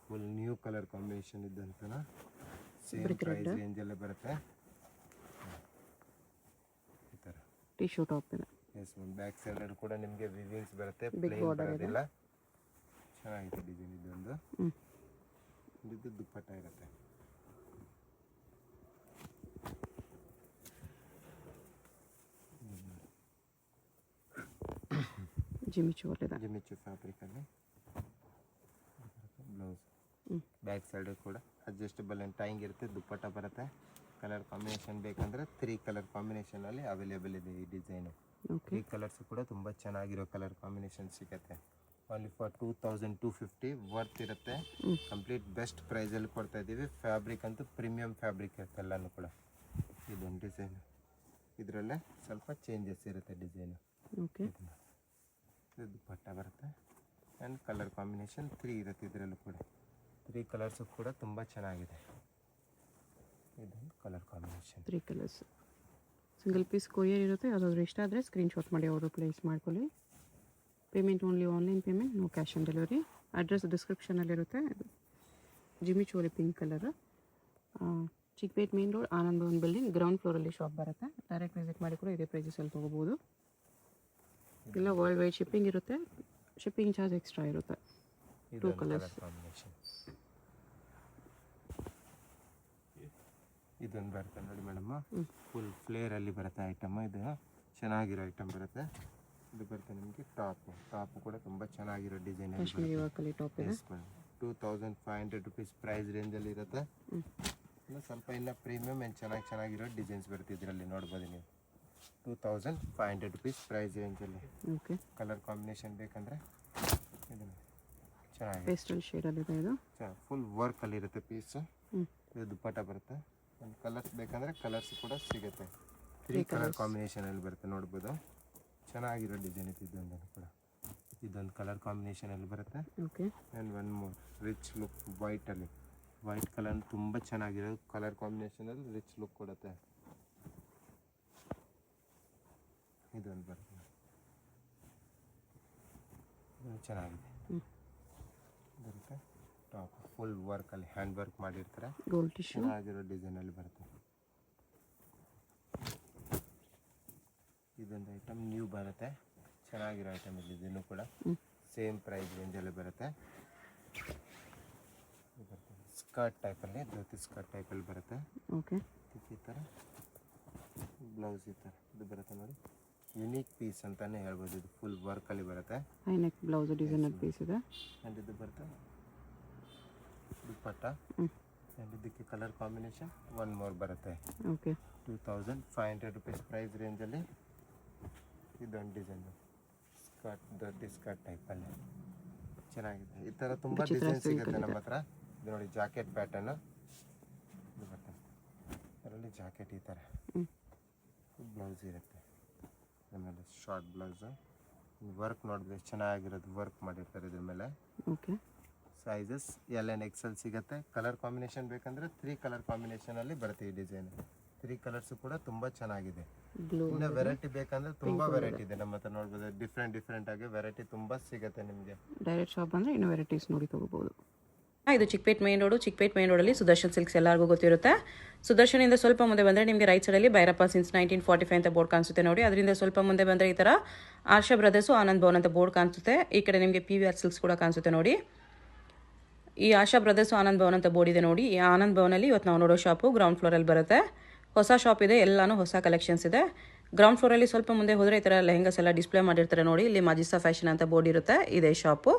[SPEAKER 1] ಫುಲ್ ನ್ಯೂ ಕಲರ್ ಕಾಂಬಿನೇಷನ್ ಇದ್ದಂತೂ ಸೇಮ್ ಪ್ರೈಸ್ ರೇಂಜಲ್ಲೇ ಬರುತ್ತೆ. ಈ ಥರ
[SPEAKER 2] ಟಿಶ್ಯೂ ಟಾಪ್ ಇದೆ.
[SPEAKER 1] ಎಸ್ ಮ್ಯಾಮ್, ಬ್ಯಾಕ್ ಸೈಡಲ್ಲಿ ಕೂಡ ನಿಮಗೆ ವಿವಿಂಗ್ಸ್ ಬರುತ್ತೆ,
[SPEAKER 2] Big
[SPEAKER 1] ಪ್ಲೇನ್
[SPEAKER 2] border ಇದೆ.
[SPEAKER 1] ಬರೋದಿಲ್ಲ. ಚೆನ್ನಾಗಿದೆ ಡಿಸೈನ್ ಇದೊಂದು.
[SPEAKER 2] ಹ್ಞೂ
[SPEAKER 1] ಇದು ದುಪ್ಪಟ್ಟ ಇರುತ್ತೆ.
[SPEAKER 2] ಜಿಮಿಚುವಲ್ಲಿದೆ.
[SPEAKER 1] ಜಿಮಿಚು ಫ್ಯಾಬ್ರಿಕಲ್ಲಿ ಬ್ಲೌಸ್.
[SPEAKER 2] ಹ್ಞೂ
[SPEAKER 1] ಬ್ಯಾಕ್ ಸೈಡು ಕೂಡ ಅಡ್ಜಸ್ಟಬಲ್ ಆ್ಯಂಡ್ ಟೈಂಗ್ ಇರುತ್ತೆ, ದುಪ್ಪಟ್ಟ ಬರುತ್ತೆ. ಕಲರ್ ಕಾಂಬಿನೇಷನ್ ಬೇಕಂದರೆ 3 ಕಲರ್ ಕಾಂಬಿನೇಷನಲ್ಲಿ ಅವೈಲೇಬಲ್ ಇದೆ ಈ ಡಿಸೈನು.
[SPEAKER 2] ಓಕೆ
[SPEAKER 1] 3 ಕಲರ್ಸು ಕೂಡ ತುಂಬ ಚೆನ್ನಾಗಿರೋ ಕಲರ್ ಕಾಂಬಿನೇಷನ್ ಸಿಗುತ್ತೆ. ಓನ್ಲಿ ಫಾರ್ 2,250 ವರ್ತ್ ಇರುತ್ತೆ. ಕಂಪ್ಲೀಟ್ ಬೆಸ್ಟ್ ಪ್ರೈಸಲ್ಲಿ ಕೊಡ್ತಾ ಇದ್ದೀವಿ. ಫ್ಯಾಬ್ರಿಕ್ ಅಂತೂ ಪ್ರೀಮಿಯಂ ಫ್ಯಾಬ್ರಿಕ್ ಇರುತ್ತೆ ಎಲ್ಲನೂ ಕೂಡ. ಇದೊಂದು ಡಿಸೈನು, ಇದರಲ್ಲೇ ಸ್ವಲ್ಪ ಚೇಂಜಸ್ ಇರುತ್ತೆ ಡಿಸೈನು.
[SPEAKER 2] ಓಕೆ
[SPEAKER 1] ಇದು ದುಪ್ಪಟ್ಟ ಬರುತ್ತೆ ಆ್ಯಂಡ್ ಕಲರ್ ಕಾಂಬಿನೇಷನ್ 3 ಇರುತ್ತೆ ಇದರಲ್ಲೂ ಕೂಡ. 3 ಕಲರ್ಸು ಕೂಡ ತುಂಬ ಚೆನ್ನಾಗಿದೆ. ಇದೊಂದು colour combination.
[SPEAKER 2] 3 colours. Single piece courier ಇರುತ್ತೆ. ಯಾವುದಾದ್ರೂ ಇಷ್ಟ ಆದರೆ ಸ್ಕ್ರೀನ್ಶಾಟ್ ಮಾಡಿ ಅವರು ಪ್ಲೇಸ್ ಮಾಡ್ಕೊಳ್ಳಿ. Payment only online payment, no cash on delivery. Address ಡಿಸ್ಕ್ರಿಪ್ಷನಲ್ಲಿರುತ್ತೆ. ಜಿಮಿಚುವಲಿ pink colour, Chickpet main road, Anand Bhavan building, ground ಫ್ಲೋರಲ್ಲಿ ಶಾಪ್ ಬರುತ್ತೆ. ಡೈರೆಕ್ಟ್ ವಿಸಿಟ್ ಮಾಡಿ ಕೂಡ ಇದೇ ಪ್ರೈಸಸಲ್ಲಿ ತೊಗೋಬೋದು. ಇಲ್ಲ ವರ್ಲ್ಡ್ ವೈಡ್ ಶಿಪ್ಪಿಂಗ್ ಇರುತ್ತೆ, ಶಿಪ್ಪಿಂಗ್ ಚಾರ್ಜ್ ಎಕ್ಸ್ಟ್ರಾ ಇರುತ್ತೆ. 2 ಕಲರ್ಸ್.
[SPEAKER 1] ಕಾಂಬಿನೇಷನ್ ಇದೊಂದು ಬರುತ್ತೆ ನೋಡಿ ಮೇಡಮ್, ಫುಲ್ ಫ್ಲೇರಲ್ಲಿ ಬರುತ್ತೆ ಐಟಮ್. ಇದು ಚೆನ್ನಾಗಿರೋ ಐಟಮ್ ಬರುತ್ತೆ. ಇದು ಬರುತ್ತೆ ನಿಮಗೆ ಟಾಪು ಕೂಡ ತುಂಬ ಚೆನ್ನಾಗಿರೋ ಡಿಸೈನ್.
[SPEAKER 2] ಕಾಶ್ಮೀರಿ ವರ್ಕಲ್ಲಿ ಟಾಪ್ ಇದೆ.
[SPEAKER 1] 2,500 ರುಪೀಸ್ ಪ್ರೈಸ್ ರೇಂಜಲ್ಲಿ ಇರುತ್ತೆ. ಇನ್ನು ಸ್ವಲ್ಪ ಇನ್ನು ಪ್ರೀಮಿಯಮ್ ಆ್ಯಂಡ್ ಚೆನ್ನಾಗಿರೋ ಡಿಸೈನ್ಸ್ ಬರುತ್ತೆ ಇದರಲ್ಲಿ ನೋಡ್ಬೋದು ನೀವು. 2,500 ರುಪೀಸ್ ಪ್ರೈಸ್ ರೇಂಜಲ್ಲಿ.
[SPEAKER 2] ಓಕೆ
[SPEAKER 1] ಕಲರ್ ಕಾಂಬಿನೇಷನ್ ಬೇಕಂದರೆ ಇದು ಚೆನ್ನಾಗಿದೆ.
[SPEAKER 2] ಪೇಸ್ಟಲ್ ಶೇಡಲ್ಲಿದೆ ಇದು.
[SPEAKER 1] ಫುಲ್ ವರ್ಕಲ್ಲಿರುತ್ತೆ ಪೀಸು.
[SPEAKER 2] ಹ್ಞೂ
[SPEAKER 1] ಇದು ದುಪ್ಪಟ್ಟ ಬರುತ್ತೆ. ಒಂದು ಕಲರ್ಸ್ ಬೇಕಂದರೆ ಕಲರ್ಸ್ ಕೂಡ ಸಿಗುತ್ತೆ. 3 ಕಲರ್ ಕಾಂಬಿನೇಷನಲ್ಲಿ ಬರುತ್ತೆ ನೋಡ್ಬೋದು. ಚೆನ್ನಾಗಿರೋ ಡಿಸೈನ್ ಇದೆ ಇದೊಂದು ಕೂಡ. ಇದೊಂದು ಕಲರ್ ಕಾಂಬಿನೇಷನಲ್ಲಿ ಬರುತ್ತೆ.
[SPEAKER 2] Okay
[SPEAKER 1] and one more rich look ವೈಟಲ್ಲಿ. ವೈಟ್ ಕಲರ್ ತುಂಬ ಚೆನ್ನಾಗಿರೋ ಕಲರ್ ಕಾಂಬಿನೇಷನಲ್ಲಿ ರಿಚ್ ಲುಕ್ ಕೊಡುತ್ತೆ. ಇದೊಂದು ಬರುತ್ತೆ, ಇದು ಚೆನ್ನಾಗಿದೆ. ಬರುತ್ತೆ ಟಾಪ್ ಫುಲ್ ವರ್ಕಲ್ಲಿ ಹ್ಯಾಂಡ್ ವರ್ಕ್ ಮಾಡಿರ್ತಾರೆ.
[SPEAKER 2] Gold tissue.
[SPEAKER 1] ಚೆನ್ನಾಗಿರೋ ಡಿಸೈನಲ್ಲಿ ಬರುತ್ತೆ. ಇದೊಂದು ಐಟಮ್ ನ್ಯೂ ಬರುತ್ತೆ, ಚೆನ್ನಾಗಿರೋ ಐಟಮ್ ಇದನ್ನು ಕೂಡ. ಸೇಮ್ ಪ್ರೈಸ್ ರೇಂಜಲ್ಲಿ ಬರುತ್ತೆ. ಸ್ಕರ್ಟ್ ಟೈಪಲ್ಲಿ, ಧೋತಿ ಸ್ಕರ್ಟ್ ಟೈಪಲ್ಲಿ ಬರುತ್ತೆ.
[SPEAKER 2] ಓಕೆ
[SPEAKER 1] ಈ ಥರ ಬ್ಲೌಸ್ ಈ ಥರ ಇದು ಬರುತ್ತೆ ನೋಡಿ. ಯುನೀಕ್ ಪೀಸ್ ಅಂತಲೇ ಹೇಳ್ಬೋದು. ಇದು ಫುಲ್ ವರ್ಕಲ್ಲಿ ಬರುತ್ತೆ.
[SPEAKER 2] High neck blouse designer piece ಇದೆ.
[SPEAKER 1] ಆ್ಯಂಡ್ ಇದು ಬರುತ್ತೆ ದುಪ್ಪಟ್ಟ.
[SPEAKER 2] ಹ್ಞೂ
[SPEAKER 1] ಆ್ಯಂಡ್ ಇದಕ್ಕೆ ಕಲರ್ ಕಾಂಬಿನೇಷನ್ ಒನ್ ಮೋರ್ ಬರುತ್ತೆ.
[SPEAKER 2] ಓಕೆ
[SPEAKER 1] 2,500 ರುಪೀಸ್ ಪ್ರೈಸ್ ರೇಂಜಲ್ಲಿ ಇದೊಂದು ಡಿಸೈನು ಸ್ಕರ್ಟ್, ದೊಡ್ಡ ಸ್ಕರ್ಟ್ ಟೈಪಲ್ಲಿ ಚೆನ್ನಾಗಿದೆ. ಈ ಥರ ತುಂಬ ಡಿಸೈನ್ ಸಿಗುತ್ತೆ ನಮ್ಮ ಹತ್ರ. ಇದು ನೋಡಿ ಜಾಕೆಟ್ ಪ್ಯಾಟರ್ನು ಇದು ಬರ್ತದೆ. ಅದರಲ್ಲಿ ಜಾಕೆಟ್ ಈ ಥರ ಬ್ಲೌಸ್ ಇರುತ್ತೆ. ಆಮೇಲೆ ಶಾರ್ಟ್ ಬ್ಲೌಸು ವರ್ಕ್ ನೋಡಿದ್ರೆ ಎಷ್ಟು ಚೆನ್ನಾಗಿರೋದು ವರ್ಕ್ ಮಾಡಿರ್ತಾರೆ ಇದ್ರ ಮೇಲೆ.
[SPEAKER 2] ಓಕೆ
[SPEAKER 1] ಸೈಜಸ್ LN XL ಸಿಗುತ್ತೆ. ಕಲರ್ ಕಾಂಬಿನೇಷನ್ ಬೇಕಂದರೆ 3 ಕಲರ್ ಕಾಂಬಿನೇಷನಲ್ಲಿ ಬರುತ್ತೆ ಈ ಡಿಸೈನ್. 3 ಕಲರ್ಸ್ ಕೂಡ ತುಂಬಾ ಚೆನ್ನಾಗಿದೆ.
[SPEAKER 2] ಬ್ಲೂ
[SPEAKER 1] ಇನ್ನ ವೆರೈಟಿ ಬೇಕಂದ್ರೆ ತುಂಬಾ ವೆರೈಟಿ ಇದೆ ನಮ್ಮ ಹತ್ರ. ನೋಡ್ಬೋದು ಡಿಫ್ರೆಂಟ್ ಆಗಿ ವೆರೈಟಿ ತುಂಬಾ ಸಿಗುತ್ತೆ ನಿಮಗೆ.
[SPEAKER 2] ಡೈರೆಕ್ಟ್ ಶಾಪ್ ಬಂದರೆ ಇನ್ನೂ ವೆರೈಟೀಸ್ ನೋಡಿ ತೊಗೋಬೋದು.
[SPEAKER 3] ಇದು ಚಿಕ್ಕಪೇಟ್ ಮೇನ್ ರೋಡಲ್ಲಿ ಸುದರ್ಶನ್ ಸಿಲ್ಕ್ಸ್ ಎಲ್ಲರಿಗೂ ಗೊತ್ತಿರುತ್ತೆ. ಸುದರ್ಶನಿಂದ ಸ್ವಲ್ಪ ಮುಂದೆ ಬಂದರೆ ನಿಮಗೆ ರೈಟ್ ಸೈಡಲ್ಲಿ ಭೈರಪ್ಪ ಸಿನ್ಸ್ 1945 ಅಂತ ಬೋರ್ಡ್ ಕಾಣಿಸುತ್ತೆ ನೋಡಿ. ಅದರಿಂದ ಸ್ವಲ್ಪ ಮುಂದೆ ಬಂದರೆ ಈ ಥರ ಆಶಾ ಬ್ರದರ್ಸು ಆನಂದ್ ಭವನ್ ಅಂತ ಬೋರ್ಡ್ ಕಾಣಿಸುತ್ತೆ. ಈ ಕಡೆ ನಿಮಗೆ PVR ಸಿಲ್ಕ್ಸ್ ಕೂಡ ಕಾಣಿಸುತ್ತೆ ನೋಡಿ. ಈ ಆಶಾ ಬ್ರದರ್ಸು ಆನಂದ್ ಭವನ್ ಅಂತ ಬೋರ್ಡ್ ಇದೆ ನೋಡಿ. ಈ ಆನಂದ್ ಭವನಲ್ಲಿ ಇವತ್ತು ನಾವು ನೋಡೋ ಶಾಪು ಗ್ರೌಂಡ್ ಫ್ಲೋರಲ್ಲಿ ಬರುತ್ತೆ. ಹೊಸ ಶಾಪ್ ಇದೆ, ಎಲ್ಲಾನು ಹೊಸ ಕಲೆಕ್ಷನ್ಸ್ ಇದೆ. ಗ್ರೌಂಡ್ ಫ್ಲೋರಲ್ಲಿ ಸ್ವಲ್ಪ ಮುಂದೆ ಹೋದರೆ ಈ ಥರ ಲೆಹಂಗಾಸ್ ಎಲ್ಲ ಡಿಸ್ಪ್ಲೇ ಮಾಡಿರ್ತಾರೆ ನೋಡಿ. ಇಲ್ಲಿ ಮಾಜಿಸ್ತಾ ಫ್ಯಾಷನ್ ಅಂತ ಬೋರ್ಡ್ ಇರುತ್ತೆ, ಇದೇ ಶಾಪು.